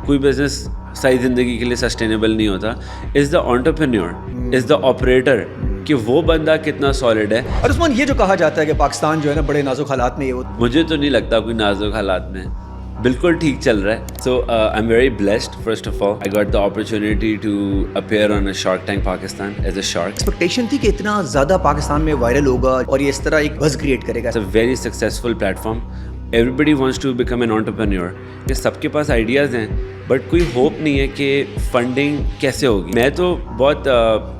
کوئی بزنس صحیح زندگی کے لیے سسٹینیبل نہیں ہوتا. از دا انٹرپرینیور, از دا آپریٹر, کہ وہ بندہ کتنا سالڈ ہے. اور عثمان یہ جو کہا جاتا ہے کہ پاکستان جو ہے نا بڑے نازک حالات میں, یہ مجھے تو نہیں لگتا کوئی نازک حالات میں, بالکل ٹھیک چل رہا ہے. So I am very blessed. First of all I got the opportunity to appear on a Shark tank Pakistan as a shark. Expectation تھی کہ اتنا زیادہ پاکستان میں وائرل ہوگا اور یہ اس طرح ایک بز کریٹ کرے گا. It's a very successful platform. Everybody wants to become an entrepreneur. کہ سب کے پاس آئیڈیاز ہیں بٹ کوئی ہوپ نہیں ہے کہ فنڈنگ کیسے ہوگی. میں تو بہت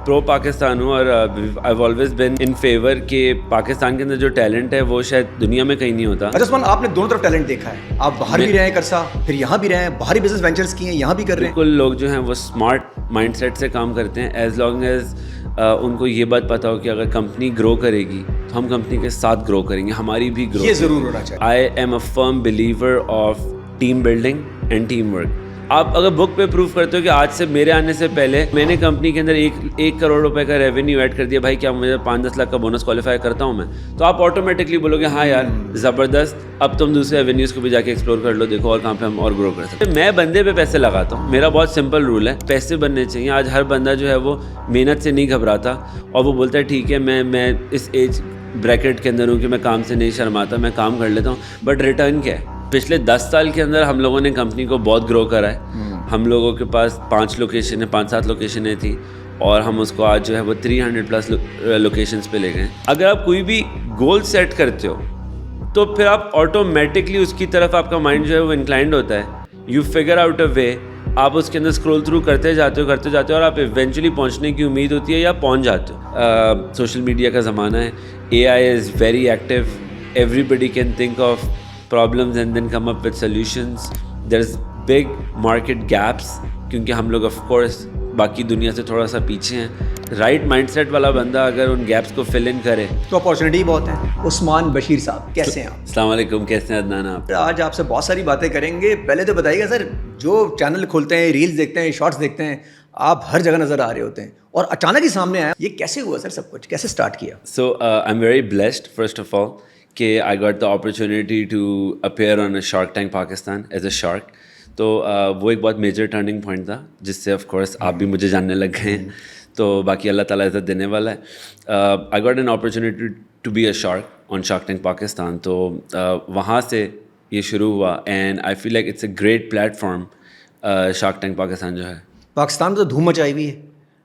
پرو پاکستان ہوں اور I have always been in favour کہ پاکستان کے اندر جو ٹیلنٹ ہے وہ شاید دنیا میں کہیں نہیں ہوتا. اچھا عثمان, آپ نے دونوں طرف ٹیلنٹ دیکھا ہے, آپ باہر بھی رہے ہیں کرسا, پھر یہاں بھی رہے ہیں, باہری بزنس وینچرز کیے ہیں, یہاں بھی کر رہے ہیں. بالکل, لوگ جو ہیں وہ اسمارٹ مائنڈ سیٹ سے کام کرتے ہیں ایز لانگ ایز ان کو یہ بات پتا ہو کہ اگر کمپنی گرو کرے گی تو ہم کمپنی کے ساتھ گرو کریں گے, ہماری بھی گرو. یہ ضرور ہونا چاہیے. آئی am a firm believer of team building and team work. آپ اگر بک پہ پروف کرتے ہو کہ آج سے میرے آنے سے پہلے میں نے کمپنی کے اندر 1 کروڑ روپے کا ریونیو ایڈ کر دیا, بھائی کیا مجھے 5-10 لاکھ کا بونس کوالیفائی کرتا ہوں میں, تو آپ آٹومیٹکلی بولو گے ہاں یار زبردست, اب تم دوسرے ایونیوز کو بھی جا کے ایکسپلور کر لو, دیکھو اور کہاں پہ ہم اور گرو کر سکتے ہیں. میں بندے پہ پیسے لگاتا ہوں, میرا بہت سمپل رول ہے, پیسے بننے چاہیے. آج ہر بندہ جو ہے وہ محنت سے نہیں گھبراتا اور وہ بولتا ہے ٹھیک ہے میں اس ایج بریکٹ کے اندر ہوں کہ میں کام سے نہیں شرماتا, میں کام کر لیتا ہوں, بٹ ریٹرن کیا ہے. پچھلے 10 سال کے اندر ہم لوگوں نے کمپنی کو بہت گرو کرا ہے. ہم لوگوں کے پاس 5 لوکیشنیں 5-7 لوکیشنیں تھیں اور ہم اس کو آج جو ہے وہ 300+ لوکیشنز پہ لے گئے. اگر آپ کوئی بھی گول سیٹ کرتے ہو تو پھر آپ آٹومیٹکلی اس کی طرف آپ کا مائنڈ جو ہے وہ انکلائنڈ ہوتا ہے. یو فگر آؤٹ اے وے, آپ اس کے اندر اسکرول تھرو کرتے جاتے ہو اور آپ ایونچولی پہنچنے کی امید ہوتی ہے یا پہنچ جاتے ہو. سوشل میڈیا کا زمانہ ہے, AI is very active, everybody can think of problems and then come up with solutions. There's big market gaps کیونکہ ہم لوگ آف کورس باقی دنیا سے تھوڑا سا پیچھے ہیں. رائٹ مائنڈ سیٹ والا بندہ اگر ان گیپس کو فل ان کرے تو اپارچونیٹی بہت ہے. عثمان بشیر صاحب کیسے ہیں آپ؟ السلام علیکم, کیسے ہیں عدنان آپ؟ آج آپ سے بہت ساری باتیں کریں گے. پہلے تو بتائیے گا سر, جو چینل کھولتے ہیں, ریلز دیکھتے ہیں, شارٹس دیکھتے ہیں, آپ ہر جگہ نظر آ رہے ہوتے ہیں اور اچانک ہی سامنے آیا, یہ کیسے ہوا سر, سب کچھ کیسے اسٹارٹ کیا؟ So I am very blessed first of all کہ I got the opportunity to appear on a Shark tank Pakistan as a shark. تو وہ ایک بہت میجر ٹرننگ پوائنٹ تھا جس سے آف کورس آپ بھی مجھے جاننے لگ گئے ہیں, تو باقی اللہ تعالیٰ عزت دینے والا ہے. I got an opportunity to be a shark on shark tank Pakistan. تو وہاں سے یہ شروع ہوا and I feel like it's a great platform. Shark tank Pakistan جو ہے پاکستان میں تو دھوم مچائی ہوئی ہے.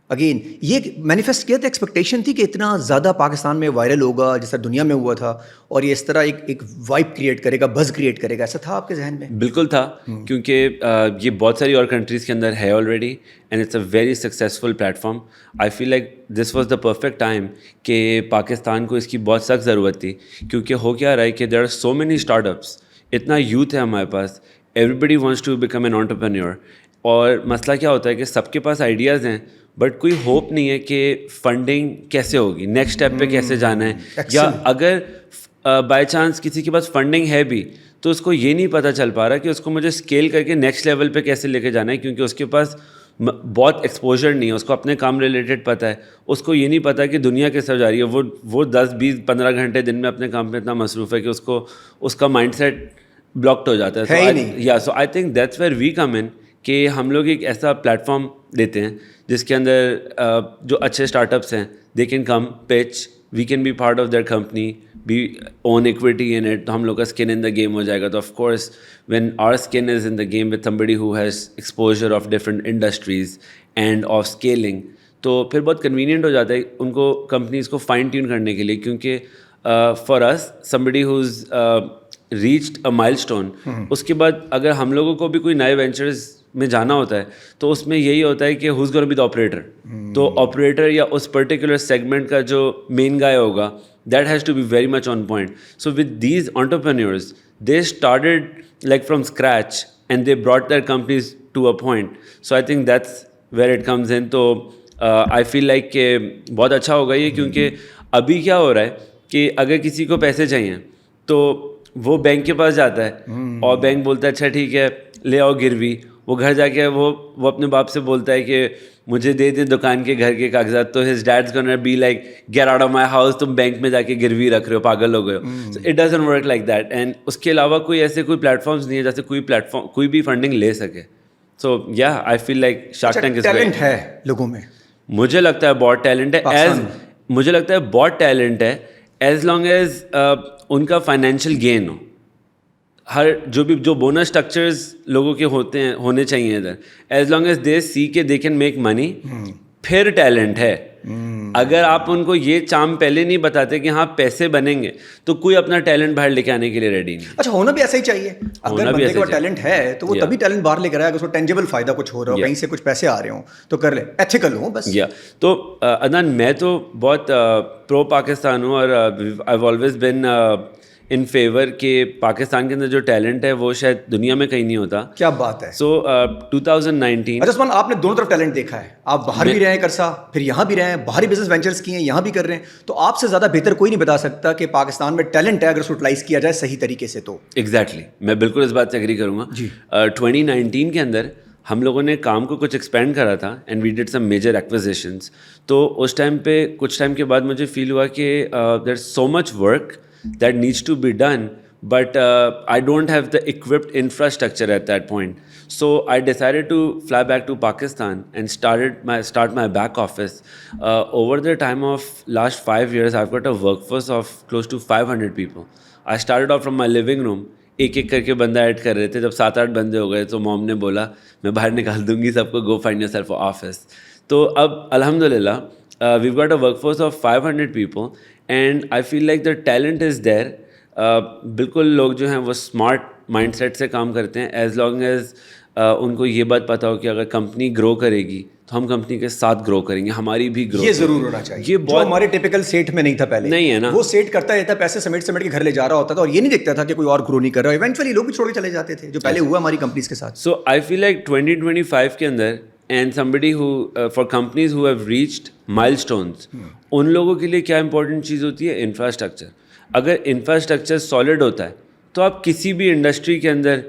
اگین یہ مینیفیسٹ کیا تھا, ایکسپیکٹیشن تھی کہ اتنا زیادہ پاکستان میں وائرل ہوگا جیسا دنیا میں ہوا تھا اور یہ اس طرح ایک وائب کریٹ کرے گا, بز کریٹ کرے گا, ایسا تھا آپ کے ذہن میں؟ بالکل تھا, کیونکہ یہ بہت ساری اور کنٹریز کے اندر ہے already and it's a very successful platform. I feel like this was the perfect time کہ پاکستان کو اس کی بہت سخت ضرورت تھی. کیونکہ ہو کیا رہا ہے کہ there are so many startups, اتنا یوتھ ہے ہمارے پاس, everybody wants to become an entrepreneur. اور مسئلہ کیا ہوتا ہے کہ سب کے پاس آئیڈیاز ہیں بٹ کوئی ہوپ نہیں ہے کہ فنڈنگ کیسے ہوگی, نیکسٹ اسٹیپ پہ کیسے جانا ہے, یا اگر بائی چانس کسی کے پاس فنڈنگ ہے بھی تو اس کو یہ نہیں پتہ چل پا رہا کہ اس کو مجھے اسکیل کر کے نیکسٹ لیول پہ کیسے لے کے جانا ہے, کیونکہ اس کے پاس بہت ایکسپوجر نہیں ہے, اس کو اپنے کام ریلیٹڈ پتہ ہے, اس کو یہ نہیں پتہ کہ دنیا کیسے ہو جا رہی ہے. وہ 10-20-15 گھنٹے دن میں اپنے کام پہ اتنا مصروف ہے کہ اس کا مائنڈ سیٹ بلاکڈ ہو جاتا ہے. So I think that's where we come in کہ ہم لوگ ایک ایسا پلیٹ فارم دیتے ہیں جس کے اندر جو اچھے اسٹارٹ اپس ہیں they can come pitch, we can be part of their company, be own equity in it, تو ہم لوگ کا اسکن ان دا گیم ہو جائے گا. تو of course when our skin is in the game with somebody who has exposure of different industries and of scaling, تو پھر بہت کنوینئنٹ ہو جاتا ہے ان کو کمپنیز کو فائن ٹیون کرنے کے لیے. کیونکہ for us somebody who's reached a milestone, اس کے بعد اگر ہم لوگوں کو بھی کوئی نئے وینچرز میں جانا ہوتا ہے تو اس میں یہی ہوتا ہے کہ who's gonna be the operator. تو آپریٹر یا اس پرٹیکولر سیگمنٹ کا جو مین گائے ہوگا that has to be very much on point. So with these entrepreneurs they started like from scratch and they brought their companies to a point. So I think that's where it comes in. تو I feel like کہ بہت اچھا ہوگا یہ, کیونکہ ابھی کیا ہو رہا ہے کہ اگر کسی کو پیسے چاہیے تو وہ بینک کے پاس جاتا ہے اور بینک بولتا ہے اچھا ٹھیک ہے لے آؤ گروی. وہ گھر جا کے وہ اپنے باپ سے بولتا ہے کہ مجھے دے دے دکان کے گھر کے کاغذات, تو his deeds gonna be like get out of my house, تم بینک میں جا کے گروی رکھ رہے ہو, پاگل ہو گئے ہو. So it doesn't work like that. And اس کے علاوہ کوئی ایسے کوئی پلیٹ فارمس نہیں ہے جیسے کوئی پلیٹ فارم کوئی بھی فنڈنگ لے سکے. So yeah, I feel like Shark Tank is talent great. ہے لوگوں میں. مجھے لگتا ہے بہت ٹیلنٹ ہے. مجھے لگتا ہے بہت ٹیلنٹ ہے ایز لانگ ایز ان کا فائنینشیل گین ہو. ہر جو بونس اسٹرکچرز لوگوں کے ہونے چاہیے ادھر, ایز لانگ ایز دے سی کے دے کین میک منی, پھر ٹیلنٹ ہے. اگر آپ ان کو یہ چام پہلے نہیں بتاتے کہ ہاں پیسے بنیں گے, تو کوئی اپنا ٹیلنٹ باہر لے کے آنے کے لیے ریڈی نہیں. اچھا, ہونا بھی ایسا ہی چاہیے. اگر بندے کو ٹیلنٹ ہے تو وہ تبھی ٹیلنٹ باہر لے کر آئے اگر اس کو ٹینجیبل فائدہ کچھ ہو رہا ہو, کہیں سے کچھ پیسے آ رہے ہوں تو کر لے, ایتھیکل ہوں بس. تو عدنان, میں تو بہت پرو پاکستان ہوں, اور I have always been in favour کہ پاکستان کے اندر جو ٹیلنٹ ہے وہ شاید دنیا میں کہیں نہیں ہوتا. کیا بات ہے. سو 2019. اچھا عثمان, آپ نے دونوں طرف ٹیلنٹ دیکھا ہے, آپ باہر بھی رہے ہیں کرسا, پھر یہاں بھی رہے ہیں, باہری بزنس وینچرز کیے ہیں, یہاں بھی کر رہے ہیں, تو آپ سے زیادہ بہتر کوئی نہیں بتا سکتا کہ پاکستان میں ٹیلنٹ ہے اگر اس کو یوٹیلائز کیا جائے صحیح طریقے سے. تو ایگزیکٹلی میں بالکل اس بات سے ایگری کروں گا. 2019 کے اندر ہم لوگوں نے کام کو کچھ ایکسپینڈ کرا تھا, and we did some major acquisitions. تو اس ٹائم پہ کچھ ٹائم کے بعد مجھے فیل ہوا کہ there is so much work that needs to be done, but I don't have the equipped infrastructure at that point. So I decided to fly back to Pakistan and start my back office. Over the time of last 5 years, I've got a workforce of close to 500 people. I started off from my living room. ایک ایک کر کے بندہ add کر رہے تھے. جب 7-8 بندے ہو گئے تو موم نے بولا میں باہر نکال دوں گی سب کو, گو فائنڈ یور سیلف آفس. تو اب الحمد للہ we've got a workforce of 500 people, and I feel like the talent is there. بالکل لوگ جو ہیں وہ اسمارٹ مائنڈ سیٹ سے کام کرتے ہیں, ایز لانگ ایز ان کو یہ بات پتہ ہو کہ اگر کمپنی گرو کرے گی تو ہم کمپنی کے ساتھ گرو کریں گے, ہماری بھی گرو. یہ ضرور ہونا چاہیے. یہ بہت ہمارے ٹپیکل سیٹ میں نہیں تھا پہلے. نہیں ہے نا, وہ سیٹ کرتا رہتا, پیسے سمیٹ کے گھر لے جا رہا ہوتا تھا, اور یہ نہیں دیکھتا تھا کہ کوئی اور گرو نہیں کر رہا. ایونچولی لوگ بھی چھوڑ کے چلے جاتے تھے, جو پہلے ہوا ہماری کمپنیز کے ساتھ. سو آئی فیل لائک 2025 کے اندر, and somebody who for companies who have reached milestones, ان لوگوں کے لیے کیا امپورٹنٹ چیز ہوتی ہے, انفراسٹرکچر. اگر انفراسٹرکچر سالڈ ہوتا ہے تو آپ کسی بھی انڈسٹری کے اندر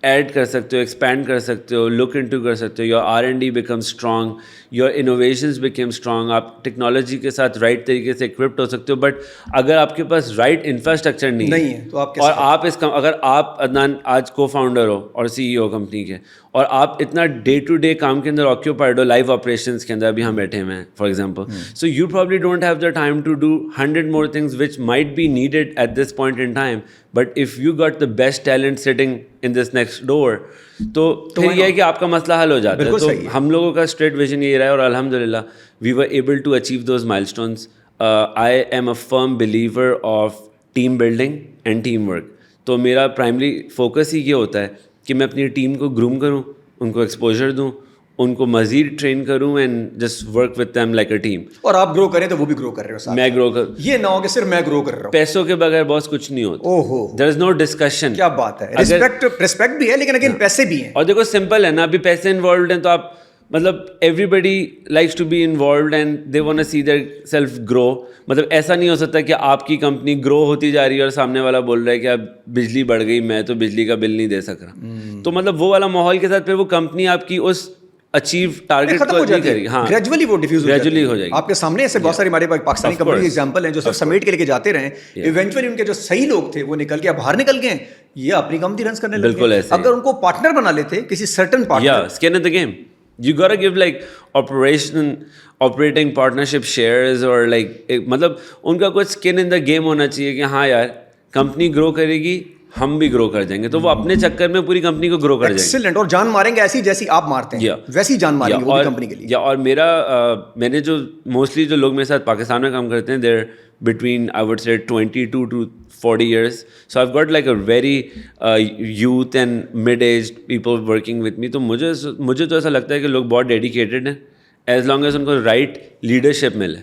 ایڈ کر سکتے ہو, ایکسپینڈ کر سکتے ہو, لک انٹو کر سکتے ہو. Your R&D become strong, your innovations become strong. آپ ٹیکنالوجی کے ساتھ رائٹ طریقے سے اکوپڈ ہو سکتے ہو. بٹ اگر آپ کے پاس رائٹ انفراسٹرکچر نہیں ہے تو آپ اور آپ اگر آپ عدنان آج کو فاؤنڈر ہو اور CEO کمپنی کے, اور آپ اتنا ڈے ٹو ڈے کام کے اندر آکیوپائڈ ہو, لائیو آپریشنس کے اندر ابھی ہم بیٹھے ہوئے ہیں for example, so you probably don't have the time to do 100 more things which might be needed at this point in time. But if you got the best talent sitting in this next door, تو پھر یہ ہے کہ آپ کا مسئلہ حل ہو جاتا ہے. تو ہم لوگوں کا اسٹریٹ ویژن یہ رہا ہے, اور الحمد للہ we were able to achieve those milestones. I am a firm believer of team building and team work. تو میرا پرائمری فوکس ہی یہ ہوتا ہے کہ میں اپنی ٹیم کو گروم کروں, ان کو ایکسپوجر دوں, ان کو مزید ٹرین کروں, and just work with them like a team. اور آپ گرو کریں تو وہ بھی گرو کر رہے ہو, میں گرو کر, یہ نہ ہو کہ صرف میں گرو کر رہا ہوں. پیسوں کے بغیر باس کچھ نہیں ہوتا. اوہو, دیر از نو ڈسکشن. کیا بات ہے. ریسپیکٹ بھی ہے, لیکن اگین پیسے بھی ہیں. اور دیکھو سمپل ہے نا, ابھی پیسے انوالوڈ ہیں تو آپ مطلب everybody likes to be involved and they want to see their self grow. مطلب ایسا نہیں ہو سکتا کہ آپ کی کمپنی گرو ہوتی جا رہی ہے اور سامنے والا بول رہا ہے کہ اب بجلی بڑھ گئی, میں تو بجلی کا بل نہیں دے سک رہا. تو مطلب وہ والا ماحول کے ساتھ پھر وہ کمپنی آپ کی اس اچیو ٹارگیٹ کو نہیں کرے گی. ہاں, گریجولی وہ ڈیفیوز گریجولی ہو جائے گی. آپ کے سامنے ایسے بہت سارے ہمارے پاکستانی کمپنی ایگزامپل ہیں جو صرف سمیٹ کے لے کے جاتے رہے, ایونچولی ان کے جو صحیح لوگ تھے وہ نکل کے باہر نکل گئے, یہ اپنی کمپنی رنس کرنے لگے. بالکل ایسے. اگر ان کو پارٹنر بنا لیتے کسی certain partner, skin in the game. You gotta give like operating partnership shares or like مطلب ان کا کوئی skin in the game ہونا چاہیے کہ ہاں یار کمپنی گرو کرے گی, ہم بھی گرو کر جائیں گے. تو وہ اپنے چکر میں پوری کمپنی کو گرو کر جائیں گے. ایکسیلنٹ. اور جان ماریں گے ایسی جیسی آپ مارتے ہیں, ویسی جان ماریں گے وہ بھی کمپنی کے لیے. اور میں نے جو موسٹلی جو لوگ میرے ساتھ پاکستان میں کام کرتے ہیں, دیر between I would say 22 to 40 years. So I've got like a very youth and mid-aged people working with me. تو مجھے تو ایسا لگتا ہے کہ لوگ بہت ڈیڈیکیٹڈ ہیں, ایز لانگ ایز ان کو رائٹ لیڈرشپ ملے.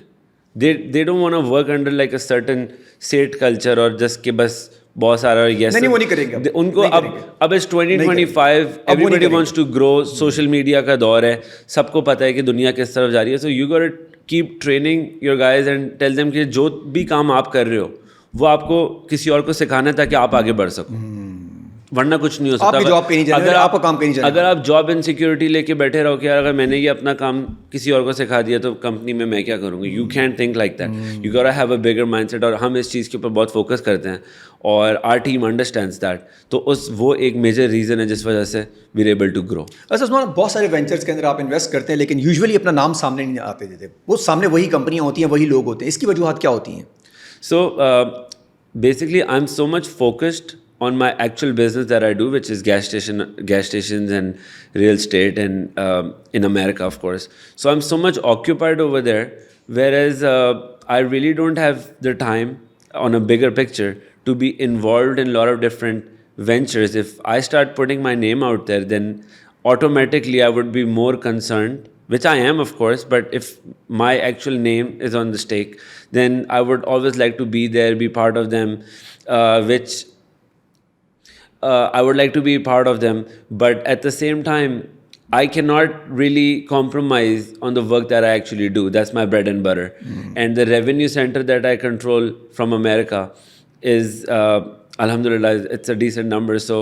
They don't want to work under like a certain state culture اور جس کہ بس بہت سارا یس نہیں, وہ نہیں کریں گے ان کو. اب اس 2025 everybody wants to grow, social media کا دور ہے, سب کو پتہ ہے کہ دنیا کس طرف جا رہی ہے. So you got to keep training your guys and tell them کہ جو بھی کام آپ کر رہے ہو وہ آپ کو کسی اور کو سکھانا ہے تاکہ آپ آگے بڑھ سکو. ورنہ کچھ نہیں ہو سکتا. آپ کی جاب کہیں نہیں جانے والی, آپ کا کام کہیں نہیں جانے اگر آپ جاب انسیکیورٹی لے کے بیٹھے رہو کہ یار اگر میں نے یہ اپنا کام کسی اور کو سکھا دیا تو کمپنی میں کیا کروں گا, you can think like that, you gotta have a bigger mindset. اور ہم اس چیز کے اوپر بہت فوکس کرتے ہیں اور آر ٹیم انڈرسٹینڈس دیٹ. تو وہ ایک میجر ریزن ہے جس وجہ سے we are able to grow. ایسا عثمان, بہت سارے وینچرس کے اندر آپ انویسٹ کرتے ہیں لیکن یوزولی اپنا نام سامنے نہیں آتے دیتے, وہ سامنے وہی کمپنیاں ہوتی ہیں, وہی لوگ ہوتے ہیں, اس کی وجوہات کیا ہوتی ہیں؟ So basically, I'm so much focused on my actual business that I do, which is gas stations and real estate, and in America, of course. So I'm so much occupied over there, whereas I really don't have the time on a bigger picture to be involved in a lot of different ventures. If I start putting my name out there, then automatically I would be more concerned, which I am, of course, but if my actual name is on the stake, then I would always like to be there, be part of them, I would like to be part of them, but at the same time, I cannot really compromise on the work that I actually do. That's my bread and butter. And the revenue center that I control from America is, alhamdulillah, it's a decent number. So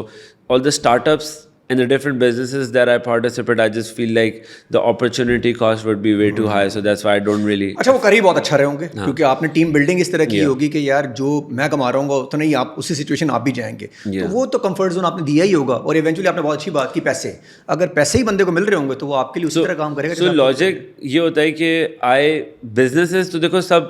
all the startups and the different businesses that I participate, I just feel like the opportunity cost would be way too high. So that's why I don't really. اچھا, وہ کری بہت اچھا رہے ہوں گے کیونکہ آپ نے ٹیم بلڈنگ اس طرح کی ہوگی کہ یار جو میں کما رہا ہوں گا اتنا ہی آپ اسی سچویشن آپ بھی جائیں گے, تو وہ تو کمفرٹ زون آپ نے دیا ہی ہوگا. اور ایونچولی آپ نے بہت اچھی بات کی, پیسے اگر پیسے ہی بندے کو مل رہے ہوں گے تو وہ آپ کے لیے اسی طرح کام کرے گا. سو لاجک یہ ہوتا ہے کہ بزنسز تو دیکھو سب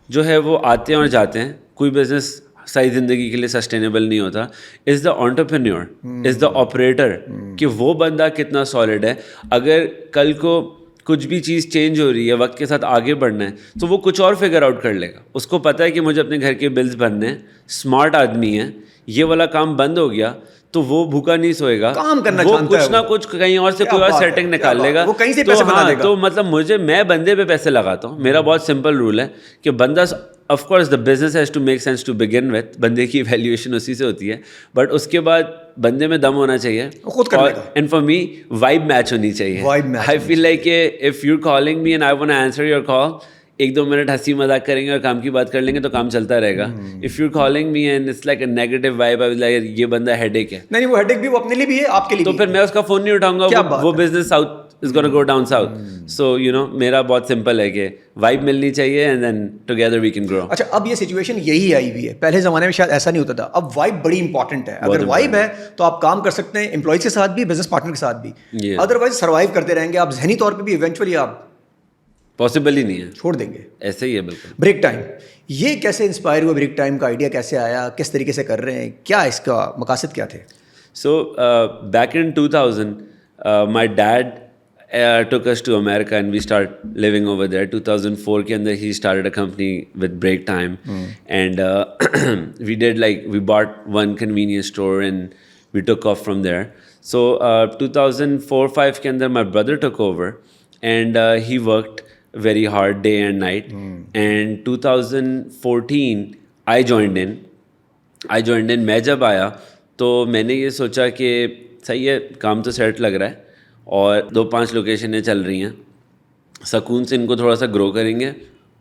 جو ہے وہ آتے ہیں اور جاتے ہیں, کوئی بزنس صحیح زندگی کے لیے سسٹینیبل نہیں ہوتا. از دا انٹرپرینیور, از دا آپریٹر, کہ وہ بندہ کتنا سالڈ ہے. اگر کل کو کچھ بھی چیز چینج ہو رہی ہے, وقت کے ساتھ آگے بڑھنا ہے, تو وہ کچھ اور فگر آؤٹ کر لے گا. اس کو پتہ ہے کہ مجھے اپنے گھر کے بلز بھرنے ہیں, اسمارٹ آدمی ہے, یہ والا کام بند ہو گیا تو وہ بھوکا نہیں سوئے گا, کام کرنا وہ چاہتا ہے, کچھ نہ کچھ کہیں اور سے کوئی اور سیٹنگ نکال لے گا, وہ کہیں سے پیسے بنا دے گا. تو مطلب میں بندے پہ پیسے لگاتا ہوں. میرا بہت سمپل رول ہے کہ بندہ, of course the business has to make sense to begin with, بندے کی ویلیویشن اسی سے ہوتی ہے, بٹ اس کے بعد بندے میں دم ہونا چاہیے خود کرنے کا. And for me vibe match ہونی چاہیے. I feel like if you calling me and I want answer your call, 1-2 minute ہنسی مذاق کریں گے اور کام کی بات کر لیں گے تو کام چلتا رہے گا. If you calling me and it's like a negative vibe, I was like یہ بندہ ہیڈ ایک ہے. نہیں, وہ ہیڈ ایک بھی وہ اپنے لیے بھی ہے, آپ کے لیے, تو پھر میں اس کا فون نہیں اٹھاؤں گا, وہ business south is going to go down south. So میرا بہت سمپل ہے کہ وائب ملنی چاہیے and then together we can grow. اچھا, اب یہ سچویشن یہی آئی ہوئی ہے, پہلے زمانے میں شاید ایسا نہیں ہوتا تھا. اب وائب بڑی امپورٹنٹ ہے. اگر وائب ہے تو آپ کام کر سکتے ہیں امپلائیز کے ساتھ بھی, بزنس پارٹنر کے ساتھ بھی, ادروائز سروائیو کرتے رہیں گے آپ ذہنی طور پہ بھی, ایونچولی آپ پاسبل ہی نہیں ہے, چھوڑ دیں گے. ایسے ہی ہے بالکل. بریک ٹائم, یہ کیسے انسپائر ہوا, بریک ٹائم کا آئیڈیا کیسے آیا, کس طریقے سے کر رہے ہیں, کیا اس کا مقاصد کیا تھے؟ So back in 2000 my dad took us to America and we started living over there. 2004 ke andar he started a company with Break Time. And we bought one convenience store and we took off from there. So 2004-05 ke andar my brother took over and he worked very hard day and night. And 2014 I joined in. میں جب آیا تو میں نے یہ سوچا کہ صحیح ہے, کام تو سیٹ لگ رہا ہے اور 2-5 لوکیشنیں چل رہی ہیں, سکون سے ان کو تھوڑا سا گرو کریں گے,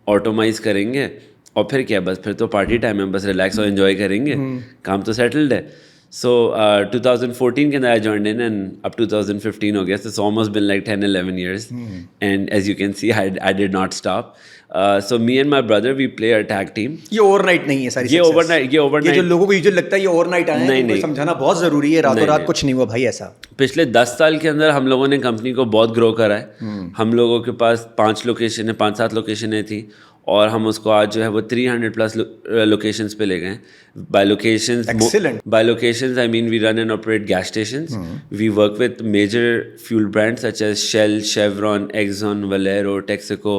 آٹومائز کریں گے, اور پھر کیا, بس پھر تو پارٹی ٹائم ہے, بس ریلیکس اور انجوائے کریں گے, کام تو سیٹلڈ ہے. So 2014 کے اندر I joined in and اب 2015 ہو گیا. So it's almost been like 10-11 years. And as you can see, I did not stop. So me and my brother, we play a tag team. یہ over night نہیں ہے ساری, یہ over night جو لوگوں کو یوزلی لگتا ہے یہ اوور نائٹ آیا ہے, نہیں, سمجھانا بہت ضروری ہے. راتوں رات کچھ نہیں ہوا بھائی ایسا. پچھلے 10 سال کے اندر ہم لوگوں نے کمپنی کو بہت گرو کرا ہے. ہم لوگوں کے پاس 5-7 لوکیشنیں تھیں اور ہم اس کو آج جو ہے وہ 300+ لوکیشنز پہ لے گئے. By locations I mean we run and operate gas stations. We work with major fuel brands such as Shell, Chevron, Exxon, Valero, Texaco,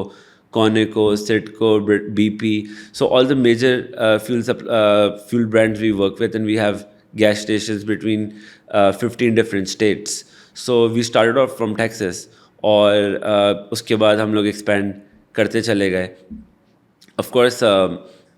Conoco, Citgo, BP. So all the major fuel brands we work with, and we have gas stations between 15 different states. So we started off from Texas اور اس کے بعد ہم لوگ expand کرتے چلے گئے. Of course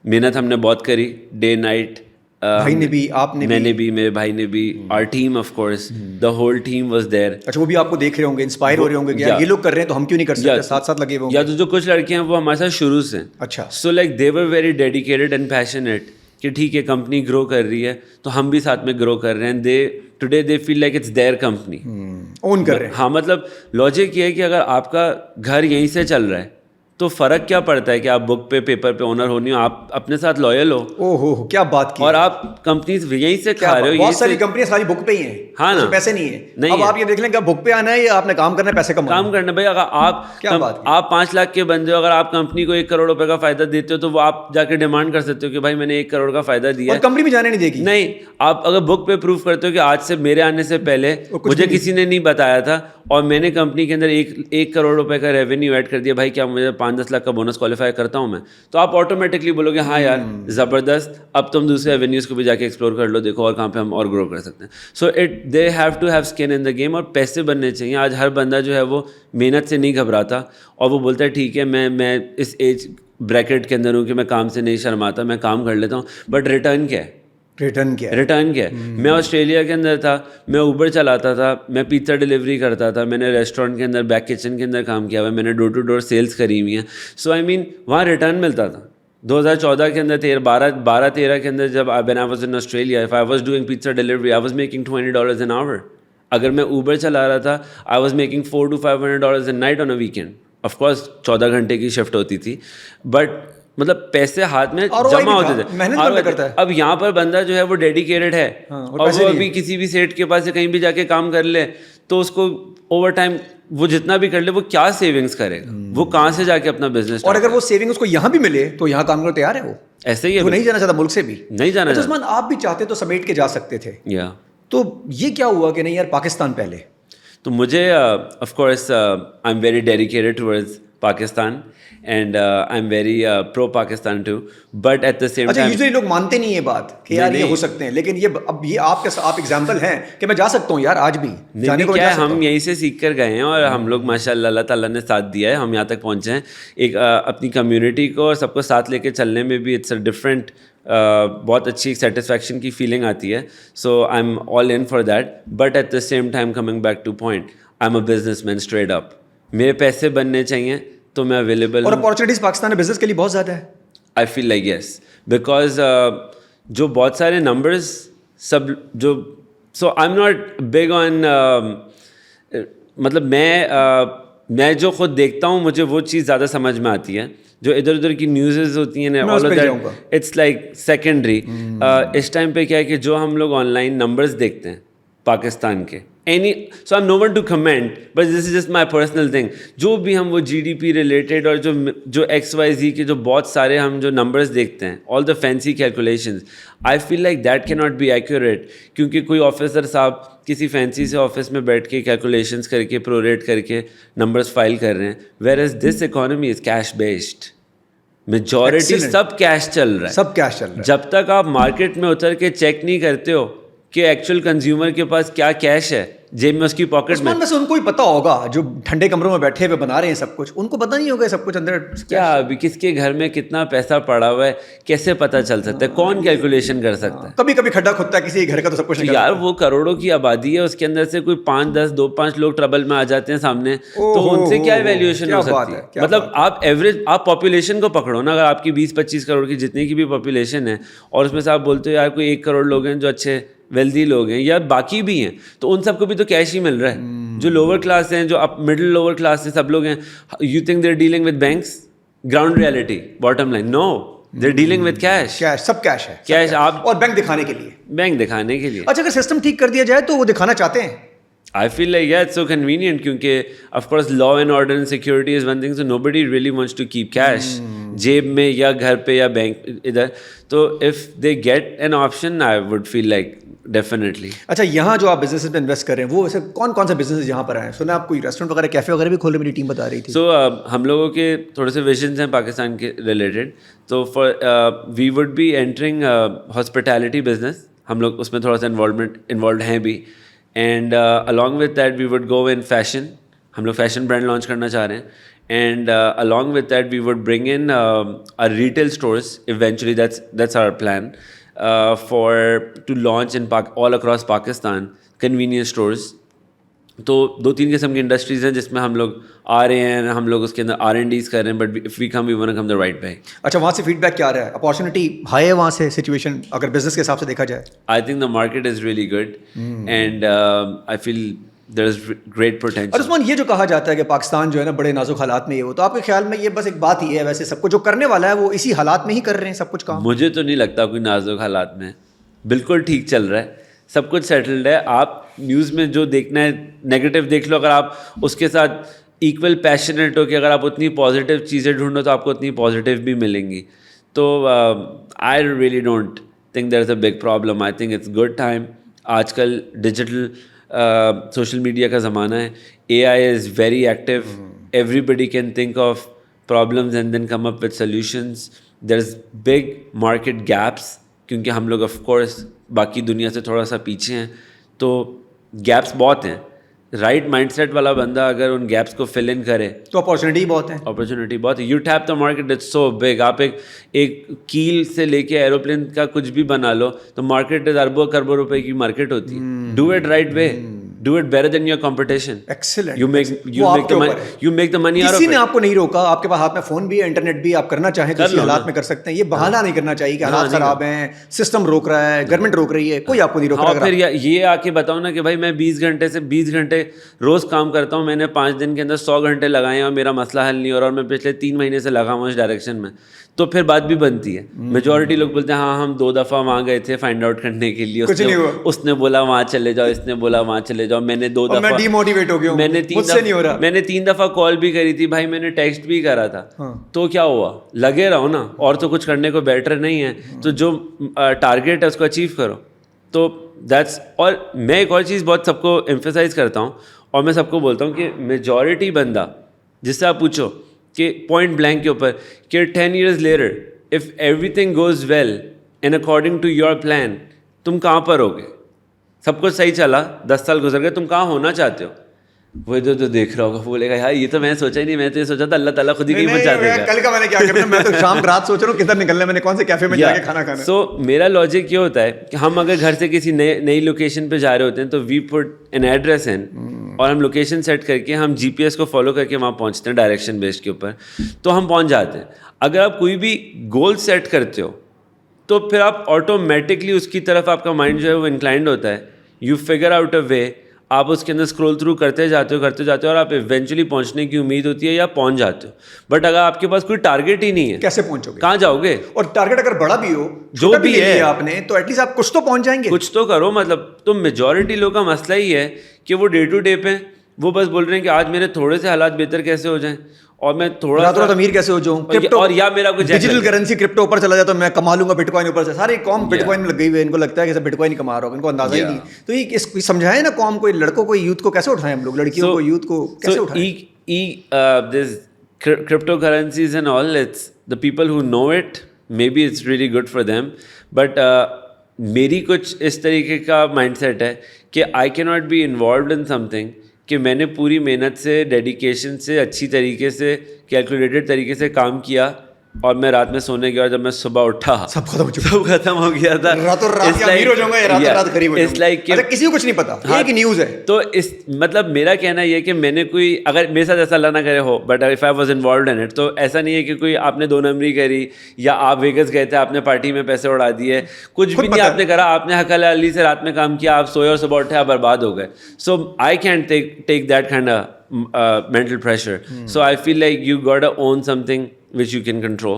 محنت ہم نے بہت کری, ڈے نائٹ, بھائی نے بھی, آپ نے, میں نے بھی, میرے بھائی نے بھی, our team of course, the whole team was there. اچھا, وہ بھی آپ کو دیکھ رہے ہوں گے, انسپائر ہو رہے ہوں گے کہ یہ لوگ کر رہے ہیں تو ہم کیوں نہیں کر سکتے, ساتھ ساتھ لگے ہوئے ہوں گے. یا تو جو کچھ لڑکے ہیں وہ ہمارے ساتھ شروع سے. اچھا. So like they were very dedicated and passionate کہ ٹھیک ہے کمپنی گرو کر رہی ہے تو ہم بھی ساتھ میں گرو کر رہے ہیں. Today they feel like it's their company, own کر رہے ہیں. ہاں مطلب لاجک یہ ہے کہ اگر آپ کا گھر یہیں سے چل رہا ہے تو فرق کیا پڑتا ہے کہ آپ بک پہ پیپر پہ اونر ہو نہیں ہو, آپ اپنے ساتھ لوئل ہو. او ہو کیا بات کی, اور آپ کمپنیز یہیں سے کھا رہے ہو. بہت ساری کمپنیاں ساری بک پہ ہی ہیں, ہاں نا, پیسے نہیں ہیں. اب آپ یہ دیکھ لیں کہ بک پہ آنا ہے یا آپ نے کام کرنا ہے, پیسے کمانا کام کرنا. بھائی اگر آپ 5 لاکھ کے بندے ہو, اگر آپ کمپنی کو 1 کروڑ روپے کا فائدہ دیتے ہو تو وہ آپ جا کے ڈیمانڈ کر سکتے ہو کہ بھائی میں نے 1 کروڑ کا فائدہ دیا ہے, اور کمپنی بھی جانے نہیں دے گی. نہیں, آپ اگر بک پہ پروف کرتے ہو کہ آج سے میرے آنے سے پہلے مجھے کسی نے نہیں بتایا تھا اور میں نے کمپنی کے اندر 1 کروڑ روپے کا ریونیو ایڈ کر دیا, بھائی کیا مجھے 5-10 لاکھ کا بونس کوالیفائی کرتا ہوں میں, تو آپ آٹومیٹکلی بولو گے ہاں یار زبردست, اب تم دوسرے ایونیوز کو بھی جا کے ایکسپلور کر لو, دیکھو اور کہاں پہ ہم اور گرو کر سکتے ہیں. So they have to have skin in the game, اور پیسے بننے چاہیے. آج ہر بندہ جو ہے وہ محنت سے نہیں گھبراتا اور وہ بولتا ہے ٹھیک ہے میں اس ایج بریکٹ کے اندر ہوں کہ میں کام سے نہیں شرماتا, میں کام کر لیتا ہوں, بٹ ریٹرن کیا ہے؟ ریٹرن کیا ہے؟ میں آسٹریلیا کے اندر تھا, میں اوبر چلاتا تھا, میں پیزا ڈلیوری کرتا تھا, میں نے ریسٹورینٹ کے اندر بیک کچن کے اندر کام کیا ہوا ہے, میں نے ڈور ٹو ڈور سیلس کری ہوئی ہیں. سو آئی مین وہاں ریٹرن ملتا تھا. 2014 کے اندر 12-13 کے اندر جب when I was in Australia, if I was doing pizza delivery, I was making $20 an hour. اگر میں اوبر چلا رہا تھا, I was making $400 to $500 a night on a weekend. Of course 14 گھنٹے کی شفٹ ہوتی تھی, بٹ مطلب پیسے ہاتھ میں جمع ہوتے تھے. اب یہاں پر بندہ جو ہے وہ ڈیڈیکیٹڈ ہے اور وہ ابھی کسی بھی سیٹ کے پاس سے کہیں بھی جا کے کام کر لے تو اس کو اوور ٹائم وہ جتنا بھی کر لے وہ کیا سیونگس کرے گا, وہ کہاں سے جا کے اپنا بزنس. اور اگر وہ سیونگ اس کو یہاں بھی ملے تو یہاں کام کرنے تیار ہے, وہ ایسے ہی ہے, وہ نہیں جانا چاہتا ملک سے بھی نہیں جانا چاہتا. عثمان آپ بھی چاہتے تو سمیٹ کے جا سکتے تھے, تو یہ کیا ہوا کہ نہیں یار پاکستان پہلے؟ تو مجھے of course I am very dedicated towards Pakistan and I am very pro Pakistan too, but at the same time usually لوگ مانتے نہیں یہ بات کہ یار یہ ہو سکتے ہیں, لیکن یہ اب یہ آپ ایگزامپل ہیں کہ میں جا سکتا ہوں یار آج بھی. کیا ہے, ہم یہیں سے سیکھ کر گئے ہیں اور ہم لوگ ماشاء اللہ اللہ تعالیٰ نے ساتھ دیا ہے, ہم یہاں تک پہنچے ہیں. ایک اپنی کمیونٹی کو اور سب کو ساتھ لے کے چلنے میں بھی اٹس اے ڈفرینٹ, بہت اچھی سیٹسفیکشن کی فیلنگ آتی ہے. So I am all in for that, but at the same time coming back to point, I am a businessman straight up. میرے پیسے بننے چاہیے تو میں اویلیبل ہوں. اور اپارچونیٹیز پاکستان میں بزنس کے لیے بہت زیادہ ہے. آئی فیل لائک یس, بیکاز جو بہت سارے نمبرز سب جو, سو آئی ایم ناٹ بگ آن, مطلب میں جو خود دیکھتا ہوں مجھے وہ چیز زیادہ سمجھ میں آتی ہے. جو ادھر ادھر کی نیوزز ہوتی ہیں اٹس لائک سیکنڈری. اس ٹائم پہ کیا ہے کہ جو ہم لوگ آن لائن نمبرز دیکھتے ہیں پاکستان کے, so I'm no one to comment, but this is just my personal thing. جو بھی ہم وہ GDP ریلیٹڈ اور جو XYZ کے جو بہت سارے ہم جو نمبرز دیکھتے ہیں, all the fancy calculations, I feel like that cannot be accurate, کیونکہ کوئی آفیسر صاحب کسی فینسی سے آفس میں بیٹھ کے کیلکولیشنس کر کے پروریٹ کر کے نمبرز فائل کر رہے ہیں, whereas this economy is cash based. Majority sub cash چل رہا ہے, سب کیش چل رہا ہے. جب تک آپ مارکیٹ میں اتر کے چیک نہیں کرتے ہو کہ ایکچوئل کنزیومر کے پاس کیا کیش ہے جیب میں, اس کی پاکٹ میں. بس ان کو ہی پتا ہوگا جو ٹھنڈے کمروں میں بیٹھے ہوئے بنا رہے ہیں سب کچھ, ان کو پتا نہیں ہوگا سب کچھ اندر کیا ابھی کس کے گھر میں کتنا پیسہ پڑا ہوا ہے, کیسے پتہ چل سکتا ہے, کون کیلکولیشن کر سکتا ہے. کبھی کبھی کھڈا کھدتا ہے کسی گھر کا تو سب کچھ یار, وہ کروڑوں کی آبادی ہے, اس کے اندر سے کوئی 5-10 لوگ ٹربل میں آ جاتے ہیں سامنے, تو ان سے کیا ایویلیوشن ہو سکتی ہے. مطلب آپ ایوریج آپ پاپولیشن کو پکڑو نا, اگر آپ کی 20-25 کروڑ کی جتنی کی بھی پاپولیشن ہے اور اس میں سے آپ بولتے ہو یار کوئی 1 کروڑ لوگ ہیں جو اچھے ویلدی لوگ ہیں یا باقی بھی ہیں, تو ان سب کو بھی تو کیش ہی مل رہا ہے. جو لوور کلاس ہیں, جو مڈل لوور کلاس ہیں, سب لوگ ہیں. You think they are dealing with banks? Ground reality, bottom line, no, they are dealing with cash. سب کیش ہے, کیش. آپ اور بینک دکھانے کے لیے. اچھا, اگر سسٹم ٹھیک کر دیا جائے تو وہ دکھانا چاہتے ہیں. I feel like yeah, it's so convenient کیونکہ of course law and order and security is one thing, so nobody really wants to keep cash جیب میں یا گھر پہ یا بینک ادھر. تو if they get an option I would feel like definitely. اچھا, یہاں جو آپ بزنس میں انویسٹ کر رہے ہیں وہ ایسے کون سے بزنس یہاں پر آئے ہیں؟ سنا آپ کوئی ریسٹورینٹ وغیرہ کیفے وغیرہ بھی کھولے, میری ٹیم بتا رہی تھی. سو ہم لوگوں کے تھوڑے سے ویژنس ہیں پاکستان کے ریلیٹڈ. تو we would be entering hospitality business, ہم لوگ اس میں تھوڑا سا انوالوڈ ہیں بھی. And along with that we would go in fashion, ہم لوگ فیشن برانڈ لانچ کرنا چاہ رہے ہیں. And along with that we would bring in our retail stores eventually, that's our plan for to launch in all across Pakistan, convenience stores. تو 2-3 قسم کی industries ہیں جس میں ہم لوگ آ رہے ہیں, ہم لوگ اس کے اندر R&Ds کر رہے ہیں, but if we come we want to come the right way. اچھا, وہاں سے فیڈ بیک کیا آ رہا ہے؟ اپارچونیٹی ہائی ہے وہاں سے سچویشن اگر بزنس کے حساب سے دیکھا جائے؟ I think the market is really good and I feel there is great potential. اور عثمان, یہ جو کہا جاتا ہے کہ پاکستان جو ہے نا بڑے نازک حالات میں یہ ہو, تو آپ کے خیال میں یہ بس ایک بات ہی ہے؟ ویسے سب کچھ جو کرنے والا ہے وہ اسی حالات میں ہی کر رہے ہیں سب کچھ کام. مجھے تو نہیں لگتا کوئی نازک حالات میں, بالکل ٹھیک چل رہا ہے, سب کچھ سیٹلڈ ہے. آپ نیوز میں جو دیکھنا ہے نیگیٹو دیکھ لو, اگر آپ اس کے ساتھ ایکول پیشنیٹ ہو کہ اگر آپ اتنی پازیٹیو چیزیں ڈھونڈو تو آپ کو اتنی پازیٹیو بھی ملیں گی. تو I really don't think there is a big problem. I think it's good time. آج کل ڈیجیٹل سوشل میڈیا کا زمانہ ہے. AI is very active. Everybody can think of problems and then come up with solutions. There is big market gaps کیونکہ ہم لوگ of course باقی دنیا سے تھوڑا سا پیچھے ہیں, تو گیپس بہت ہیں. رائٹ مائنڈ سیٹ والا بندہ اگر ان گیپس کو فل ان کرے تو اپارچونیٹی بہت ہے. اپرچونیٹی بہت ہے. You tap the market, it's so big. آپ ایک کیل سے لے کے ایروپلین کا کچھ بھی بنا لو تو مارکیٹ اربوں کروڑوں روپے کی مارکیٹ ہوتی ہے. Do it right way, do it better than your competition. Excellent. You make the money. کسی نے آپ کو نہیں روکا, آپ کے پاس ہاتھ میں فون بھی ہے, انٹرنیٹ بھی, آپ کرنا چاہیں تو اسی حالات میں کر سکتے ہیں. یہ بہانہ نہیں کرنا چاہیے کہ حالات خراب ہیں, سسٹم روک رہا ہے, گورنمنٹ روک رہی ہے, کوئی آپ کو نہیں روک رہا. اور پھر یہ آ کے بتاؤ نا کہ بھائی میں 20 گھنٹے روز کام کرتا ہوں, میں نے 5 دن کے اندر 100 گھنٹے لگائے ہیں اور میرا مسئلہ حل نہیں ہو رہا, اور میں پچھلے 3 مہینے سے لگا ہوں اس ڈائریکشن میں, تو پھر بات بھی بنتی ہے. میجورٹی لوگ بولتے ہیں ہاں ہم 2 دفعہ وہاں گئے تھے فائنڈ آؤٹ کرنے کے لیے, اس نے بولا وہاں چلے جاؤ, اس نے بولا وہاں چلے جاؤ. میں نے 2 دفعہ ڈی موٹیویٹ ہو گیا, میں نے 3 دفعہ کال بھی کری تھی بھائی, میں نے ٹیکسٹ بھی کرا تھا, تو کیا ہوا؟ لگے رہو نا, اور تو کچھ کرنے کو بیٹر نہیں ہے. تو جو ٹارگیٹ ہے اس کو اچیو کرو. تو دیٹس. اور میں ایک اور چیز بہت سب کو ایمفیسائز کرتا ہوں, اور میں سب کو بولتا ہوں کہ میجورٹی بندہ جس سے آپ پوچھو کہ پوائنٹ بلینک کے اوپر کہ 10 years later if everything goes well and according to your plan, تم کہاں پر ہوگے؟ سب کچھ صحیح چلا, 10 سال گزر گئے, تم کہاں ہونا چاہتے ہو؟ وہ ادھر تو دیکھ رہا ہوگا, وہ بولے گا یار یہ تو میں سوچا ہی نہیں, میں تو یہ سوچا تھا اللہ تعالیٰ خود ہی کہیں پہنچا دے گا. کل کا میں نے کیا کرنا, میں تو شام رات سوچ رہا ہوں کدھر نکلنا ہے, میں نے کون سے کیفے میں جا کے کھانا کھانا. سو میرا لاجک یہ ہوتا ہے کہ ہم اگر گھر سے کسی نئی لوکیشن پہ جا رہے ہوتے ہیں تو وی پٹ این ایڈریس ان, اور ہم لوکیشن سیٹ کر کے ہم GPS کو فالو کر کے وہاں پہنچتے ہیں ڈائریکشن بیس کے اوپر, تو ہم پہنچ جاتے ہیں. اگر آپ کوئی بھی گول سیٹ کرتے ہو تو پھر آپ آٹومیٹکلی اس کی طرف آپ کا مائنڈ جو ہے وہ انکلائنڈ ہوتا ہے. یو فگر آؤٹ اے وے, آپ اس کے اندر اسکرول تھرو کرتے جاتے ہو اور آپ ایونچولی پہنچنے کی امید ہوتی ہے یا پہنچ جاتے ہو. بٹ اگر آپ کے پاس کوئی ٹارگیٹ ہی نہیں ہے, کیسے پہنچو گے؟ کہاں جاؤ گے؟ اور ٹارگیٹ اگر بڑا بھی ہو, جو بھی ہے آپ نے, تو ایٹ لیسٹ آپ کچھ تو پہنچ جائیں گے, کچھ تو کرو. مطلب تو میجورٹی لوگ کا مسئلہ ہی ہے کہ وہ ڈے ٹو ڈے پہ وہ بس بول رہے ہیں کہ آج میرے تھوڑے سے حالات بہتر کیسے ہو جائیں, اور میں تھوڑا سا امیر کیسے ہو جاؤں, اور یا میرا کوئی ڈیجیٹل کرنسی کرپٹو اوپر چلا جائے تو میں کما لوں گا بٹ کوائن اوپر سے. ساری قوم بٹ کوائن میں لگ گئی ہوئی ہے, ان کو لگتا ہے کہ بٹ کوائن ہی کما رہا ہوگا, ان کو اندازہ ہی نہیں. تو یہ سمجھائیں نا قوم کو, لڑکوں کو, یوتھ کو کیسے اٹھائیں ہم لوگ, لڑکیوں کو, یوتھ کو کیسے اٹھائیں. This cryptocurrencies and all, it's the people who know it, maybe it's really good for them, but میری کچھ اس طریقے کا مائنڈ سیٹ ہے کہ آئی کی not be involved in something کہ میں نے پوری محنت سے, ڈیڈیکیشن سے, اچھی طریقے سے, کیلکولیٹڈ طریقے سے کام کیا, اور میں رات میں سونے گیا اور جب میں صبح اٹھا سب ختم ہو گیا تھا. راتوں رات امیر ہو جاؤں گا یا راتوں رات غریب ہو جاؤں گا, کسی کو کچھ نہیں پتا, ایک نیوز ہے. تو اس مطلب میرا کہنا یہ کہ میں نے کوئی, اگر میرے ساتھ ایسا اللہ نہ کرے ہو, but if I was involved in it, تو ایسا نہیں ہے کہ کوئی آپ نے 2 نمبری کری یا آپ ویگس گئے تھے, آپ نے پارٹی میں پیسے اڑا دیے, کچھ بھی نہیں آپ نے کرا, آپ نے حق علی سے رات میں کام کیا, آپ سوئے اور صبح اٹھے آپ برباد ہو گئے. So I can't take that kind of mental pressure. So I feel like you gotta own something which you can control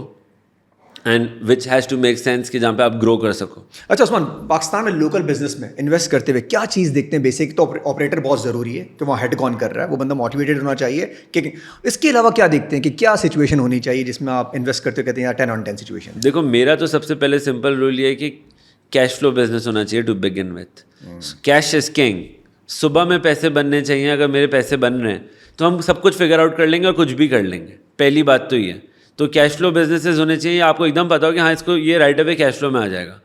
and which has to make sense کہ جہاں پہ آپ گرو کر سکو. اچھا عثمان, پاکستان میں لوکل بزنس میں انویسٹ کرتے ہوئے کیا چیز دیکھتے ہیں؟ بیسک تو آپریٹر بہت ضروری ہے کہ وہاں ہیڈ کون کر رہا ہے, وہ بندہ موٹیویٹیڈ ہونا چاہیے. کہ اس کے علاوہ کیا دیکھتے ہیں کہ کیا سچویشن ہونی چاہیے جس میں آپ انویسٹ کرتے کہتے ہیں 10 on 10 سچویشن؟ دیکھو میرا تو سب سے پہلے سمپل رول یہ ہے کہ کیش فلو بزنس ہونا چاہیے to begin with. Cash is king. صبح میں پیسے بننے چاہیے. اگر میرے پیسے بن رہے ہیں تو ہم سب کچھ فگر آؤٹ کر لیں گے اور کچھ بھی کر لیں گے. پہلی بات تو یہ ہے. تو کیش فلو بزنسز ہونے چاہیے, آپ کو ایک دم پتا ہو کہ ہاں اس کو یہ رائٹ اوے کیش فلو میں آ جائے گا.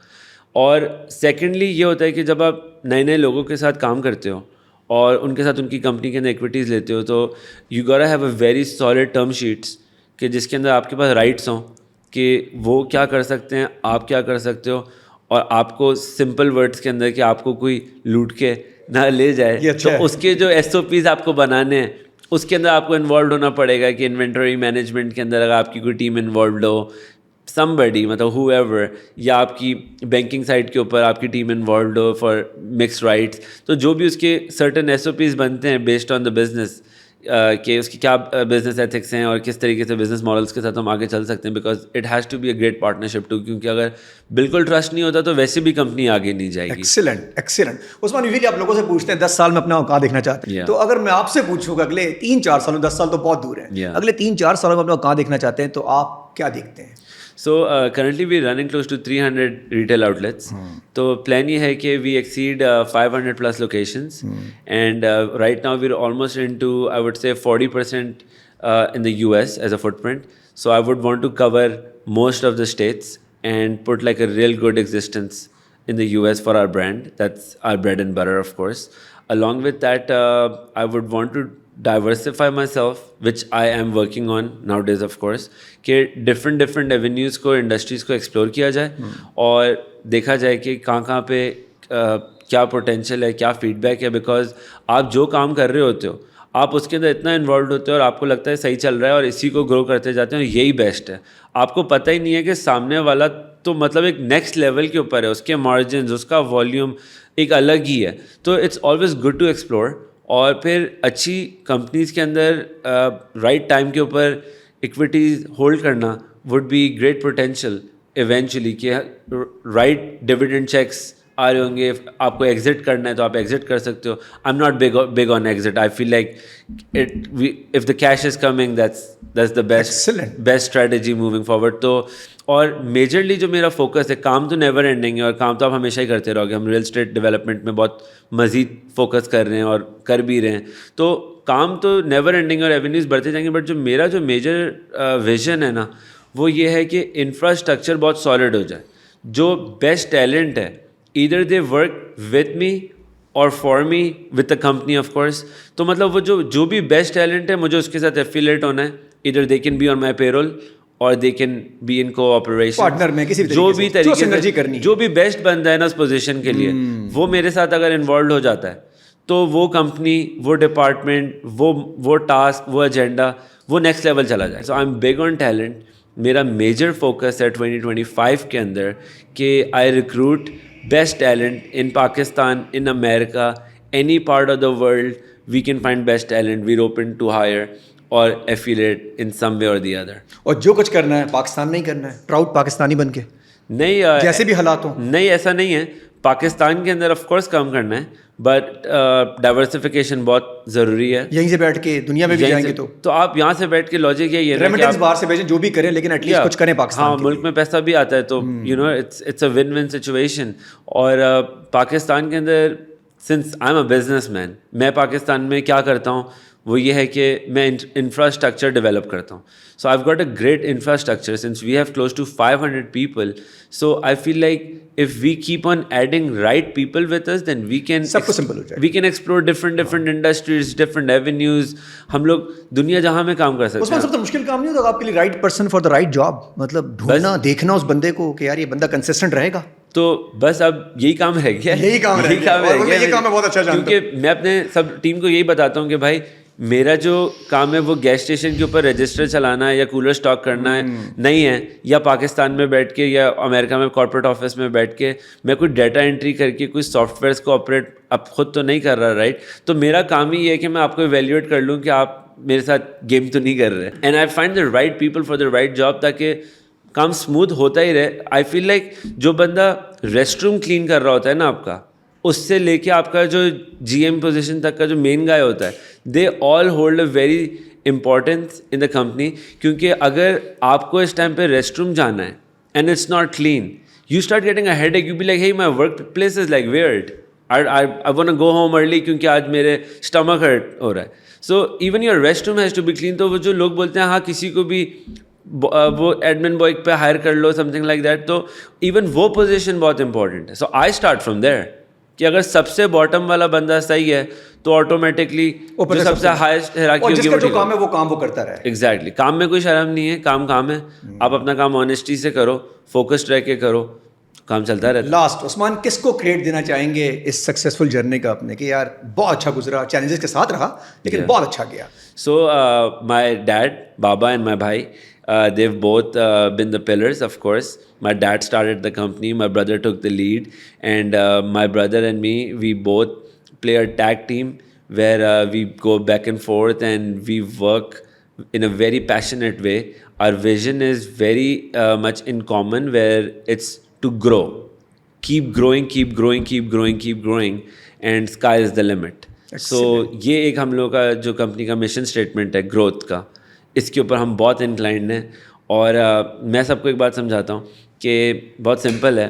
اور سیکنڈلی یہ ہوتا ہے کہ جب آپ نئے نئے لوگوں کے ساتھ کام کرتے ہو اور ان کے ساتھ ان کی کمپنی کے اندر ایکویٹیز لیتے ہو, تو you gotta have a very solid term sheets کہ جس کے اندر آپ کے پاس رائٹس ہوں کہ وہ کیا کر سکتے ہیں, آپ کیا کر سکتے ہو, اور آپ کو سمپل ورڈس کے اندر کہ آپ کو کوئی لوٹ کے نہ لے جائے. یہ اچھا تو ہے. اس کے جو SOPs آپ کو بنانے ہیں اس کے اندر آپ کو انوالوڈ ہونا پڑے گا کہ انوینٹری مینجمنٹ کے اندر اگر آپ کی کوئی ٹیم انوالوڈ ہو, somebody مطلب whoever, یا آپ کی بینکنگ سائٹ کے اوپر آپ کی team involved who for mix rights, تو جو بھی اس کے سرٹن SOPs بنتے ہیں بیسڈ آن دا بزنس کہ اس کی کیا بزنس ایتھکس ہیں اور کس طریقے سے بزنس ماڈلس کے ساتھ ہم آگے چل سکتے ہیں, because it has to be a great partnership too, کیونکہ اگر بالکل ٹرسٹ نہیں ہوتا تو ویسے بھی کمپنی آگے نہیں جائے گی. ایکسیلنٹ. عثمان, یوزلی آپ لوگوں سے پوچھتے ہیں 10 سال میں اپنا اوقات دیکھنا چاہتے ہیں, تو اگر میں آپ سے پوچھوں کہ اگلے 3-4 سالوں, 10 سال تو بہت دور ہیں, اگلے 3-4 سالوں میں اپنا اوقات دیکھنا چاہتے ہیں تو آپ کیا دیکھتے ہیں؟ So currently we're running close to 300 retail outlets. تو پلان یہ ہے کہ we exceed 500 plus locations, and right now we're almost into, I would say, 40% in the US as a footprint. So I would want to cover most of the states and put like a real good existence in the US for our brand. That's our bread and butter, of course. Along with that, I would want to diversify myself, which I am working on nowadays, of course, کہ different avenues کو, industries کو explore کیا جائے اور دیکھا جائے کہ کہاں پہ کیا پوٹینشیل ہے, کیا فیڈ بیک ہے. بیکاز آپ جو کام کر رہے ہوتے ہو آپ اس کے اندر اتنا انوالوڈ ہوتے ہو اور آپ کو لگتا ہے صحیح چل رہا ہے اور اسی کو گرو کرتے جاتے ہیں اور یہی بیسٹ ہے. آپ کو پتہ ہی نہیں ہے کہ سامنے والا تو مطلب ایک نیکسٹ لیول کے اوپر ہے, اس کے مارجنز, اس کا والیوم ایک الگ ہی ہے. تو it's always good to explore, اور پھر اچھی کمپنیز کے اندر رائٹ ٹائم کے اوپر اکویٹیز ہولڈ کرنا would be great potential eventually, کہ رائٹ ڈویڈنڈ چیکس آ رہے ہوں گے, آپ کو ایگزٹ کرنا ہے تو آپ ایگزٹ کر سکتے ہو. I am not big on exit. I feel like if the cash is coming that's the best strategy moving forward. تو اور میجرلی جو میرا فوکس ہے, کام تو نیور اینڈنگ ہے اور کام تو آپ ہمیشہ ہی کرتے رہو گے. ہم ریئل اسٹیٹ ڈیولپمنٹ میں بہت مزید فوکس کر رہے ہیں اور کر بھی رہے ہیں, تو کام تو نیور اینڈنگ اور ایونیوز بڑھتے جائیں گے. بٹ جو میرا جو میجر ویژن ہے نا, وہ یہ ہے کہ انفراسٹرکچر بہت سالڈ ہو جائے. جو بیسٹ ٹیلنٹ ہے, either they work with me or for me with the company, of course. تو مطلب وہ جو بھی بیسٹ ٹیلنٹ ہے مجھے اس کے ساتھ ایفیلیٹ ہونا ہے. either they can be on my payroll or they can be in cooperation, partner میں کسی جو بھی طریقے سے جو بھی بیسٹ بندہ ہے نا اس پوزیشن کے لیے, وہ میرے ساتھ اگر انوالوڈ ہو جاتا ہے تو وہ کمپنی, وہ ڈپارٹمنٹ, وہ ٹاسک, وہ ایجنڈا, وہ نیکسٹ لیول چلا جائے. So I am big on talent. میرا میجر فوکس ہے 2025 کے اندر کہ I recruit best talent in Pakistan, in America, any part of the world we can find best talent. We're open to hire or affiliate in some way or the other. اور جو کچھ کرنا ہے پاکستان میں ہی کرنا ہے, پراؤڈ پاکستانی بن کے, نہیں جیسے بھی حالات ہوں. نہیں, ایسا نہیں ہے. پاکستان کے اندر آف کورس کام کرنا ہے, بٹ ڈائیورسفیکیشن بہت ضروری ہے. یہیں سے بیٹھ کے دنیا میں بھی جائیں گے تو آپ یہاں سے بیٹھ کے لاجک یہ ریمیٹنس باہر سے بھیجیں, جو بھی کریں, لیکن ایٹ لیسٹ کچھ کریں پاکستان. ہاں, ملک میں پیسہ بھی آتا ہے تو you know it's a win win situation. اور پاکستان کے اندر since I am a businessman, میں پاکستان میں کیا کرتا ہوں وہ یہ ہے کہ میں انفراسٹرکچر ڈیولپ کرتا ہوں. So I have got a great infrastructure since we have close to 500 people. So I feel like if we keep on adding right people with us, then we can explore different industries, different avenues. ہم لوگ دنیا جہاں میں کام کر سکتے ہیں. اس میں سب سے مشکل کام نہیں ہوتا آپ کے لیے right person for the right job, مطلب ڈھونڈنا, دیکھنا اس بندے کو کہ یار یہ بندہ کنسسٹنٹ رہے گا. تو بس اب یہی کام رہ گیا, یہی کام رہ گیا. میں بہت اچھا جانتا ہوں, کیونکہ میں اپنے سب ٹیم کو یہی بتاتا ہوں کہ بھائی میرا جو کام ہے وہ گیس اسٹیشن کے اوپر رجسٹر چلانا ہے یا کولر اسٹاک کرنا ہے نہیں ہے, یا پاکستان میں بیٹھ کے یا امریکہ میں کارپوریٹ آفس میں بیٹھ کے میں کوئی ڈیٹا انٹری کر کے کوئی سافٹ ویئرس کو آپریٹ اب خود تو نہیں کر رہا, رائٹ. تو میرا کام ہی یہ ہے کہ میں آپ کو ایویلیویٹ کر لوں کہ آپ میرے ساتھ گیم تو نہیں کر رہے, and I find the right people for the right job, تاکہ کام اسموتھ ہوتا ہی رہے. آئی فیل لائک جو بندہ ریسٹ روم کلین کر رہا ہوتا ہے نا آپ کا, اس سے لے کے آپ کا جو جی ایم پوزیشن تک کا جو مین گائے ہوتا ہے, they all hold a very importance in the company. کیونکہ اگر آپ کو اس ٹائم پہ ریسٹ روم جانا ہے and it's not clean, you start getting a headache, you be like hey my work place is like weird, I want to go home early کیونکہ آج میرے اسٹمک ہرٹ ہو رہا ہے. So even your restroom has to be clean. تو وہ جو لوگ بولتے ہیں ہاں کسی کو بھی وہ ایڈمن بوائے پہ ہائر کر لو, سم تھنگ لائک دیٹ, تو ایون وہ پوزیشن بہت امپورٹنٹ ہے. سو آئی اسٹارٹ فرام دیر کہ اگر سب سے باٹم والا بندہ صحیح ہے تو آٹومیٹکلی جو سب سے ہائیسٹ ہیرارکی ہوگی وہ کام ہے وہ کام وہ کرتا رہے. ایگزیکٹلی, کام میں کوئی شرم نہیں ہے, کام ہے. آپ اپنا کام آنیسٹی سے کرو, فوکسڈ رہ کے کرو, کام چلتا رہتا. لاسٹ عثمان کس کو کریڈٹ دینا چاہیں گے اس سکسیزفل جرنی کا اپنے کہ یار بہت اچھا گزرا, چیلنجز کے ساتھ رہا لیکن بہت اچھا گیا؟ So my dad, Baba, and my bhai, they've both been the pillars, of course. My dad started the company, my brother took the lead, and my brother and me, we both play a tag team where we go back and forth and we work in a very passionate way. Our vision is very much in common, where it's to grow. Keep growing, keep growing, keep growing, keep growing, and sky is the limit. سو یہ ایک ہم لوگوں کا جو company کا mission statement ہے growth کا, اس کے اوپر ہم بہت انکلائنڈ ہیں. اور میں سب کو ایک بات سمجھاتا ہوں کہ بہت سمپل ہے,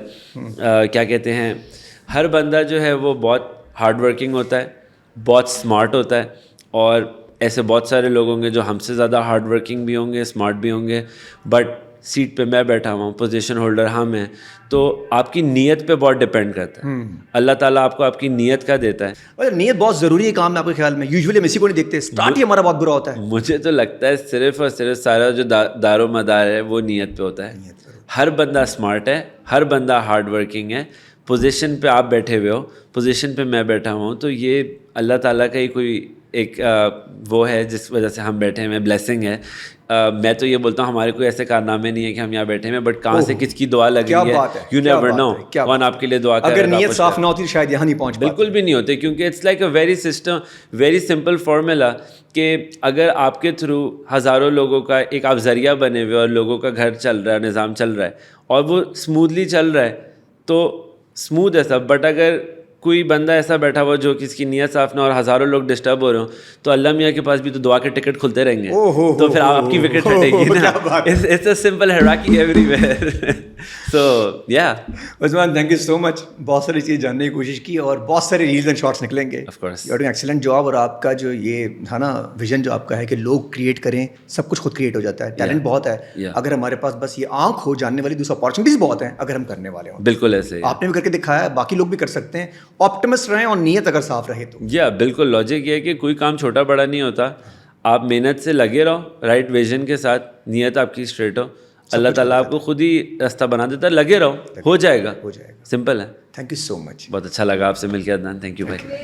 کیا کہتے ہیں, ہر بندہ جو ہے وہ بہت ہارڈ ورکنگ ہوتا ہے, بہت اسمارٹ ہوتا ہے, اور ایسے بہت سارے لوگ ہوں گے جو ہم سے زیادہ ہارڈ ورکنگ بھی ہوں گے, اسمارٹ بھی ہوں گے, بٹ سیٹ پہ میں بیٹھا ہوا ہوں, پوزیشن ہولڈر ہم ہیں. تو آپ کی نیت پہ بہت ڈپینڈ کرتا ہے. اللہ تعالیٰ آپ کو آپ کی نیت کا دیتا ہے. اور نیت بہت ضروری ہے کام میں آپ کے خیال میں؟ یوزولی ہم اسی کو نہیں دیکھتے, اسٹارٹ ہی ہمارا بہت برا ہوتا ہے. مجھے تو لگتا ہے صرف اور صرف سارا جو دار و مدار ہے وہ نیت پہ ہوتا ہے. ہر بندہ اسمارٹ ہے, ہر بندہ ہارڈ ورکنگ ہے. پوزیشن پہ آپ بیٹھے ہوئے ہو, پوزیشن پہ میں بیٹھا ہوں, تو یہ اللہ تعالیٰ کا ہی کوئی ایک وہ ہے جس وجہ سے ہم بیٹھے ہیں, بلیسنگ ہے. میں تو یہ بولتا ہوں ہمارے کوئی ایسے کارنامے نہیں ہے کہ ہم یہاں بیٹھے ہیں, بٹ کہاں سے کس کی دعا لگ رہی ہے, یو نیور نو کون آپ کے لیے دعا کر رہا ہے. اگر نیت صاف نہ ہوتی شاید یہاں نہیں پہنچ پاتے. بالکل بھی نہیں ہوتے, کیونکہ it's like a very simple formula کہ اگر آپ کے تھرو ہزاروں لوگوں کا ایک آپ ذریعہ بنے ہوئے اور لوگوں کا گھر چل رہا ہے, نظام چل رہا ہے, اور وہ اسموتھلی چل رہا ہے, تو اسموتھ ہے سب. بٹ اگر کوئی بندہ ایسا بیٹھا ہوا جو کس کی نیت صاف نہ اور ہزاروں لوگ ڈسٹرب ہو رہے ہوں, تو اللہ میاں کے پاس بھی تو دعا کے ٹکٹ کھلتے رہیں گے, تو پھر آپ کی وکٹ ہٹے گی نا. It's a simple hierarchy everywhere. So یا عثمان تھینک یو سو مچ, بہت ساری چیز جاننے کی کوشش کی اور بہت سارے ریلز اینڈ شارٹس نکلیں گے. Of course you are doing excellent job, اور آپ کا جو یہ تھا نا ویژن جو آپ کا ہے کہ لوگ کریٹ کریں, سب کچھ خود کریٹ ہو جاتا ہے. ٹیلنٹ بہت ہے, اگر ہمارے پاس بس یہ آنکھ ہو, جاننے والی دوسری اپارچونیٹیز بہت ہیں اگر ہم کرنے والے ہوں. بالکل ایسے آپ نے بھی کر کے دکھایا, باقی لوگ بھی کر سکتے ہیں. آپٹمسٹ رہیں اور نیت اگر صاف رہے تو. یا بالکل لاجک یہ ہے کہ کوئی کام چھوٹا بڑا نہیں ہوتا, آپ محنت سے لگے رہو, رائٹ ویژن کے ساتھ, نیت آپ کی اسٹریٹ ہو, اللہ تعالیٰ آپ کو خود ہی راستہ بنا دیتا ہے. لگے رہو, ہو جائے گا, ہو جائے گا. سمپل ہے. تھینک یو سو مچ. بہت اچھا لگا آپ سے مل کے عدنان, تھینک یو بھائی.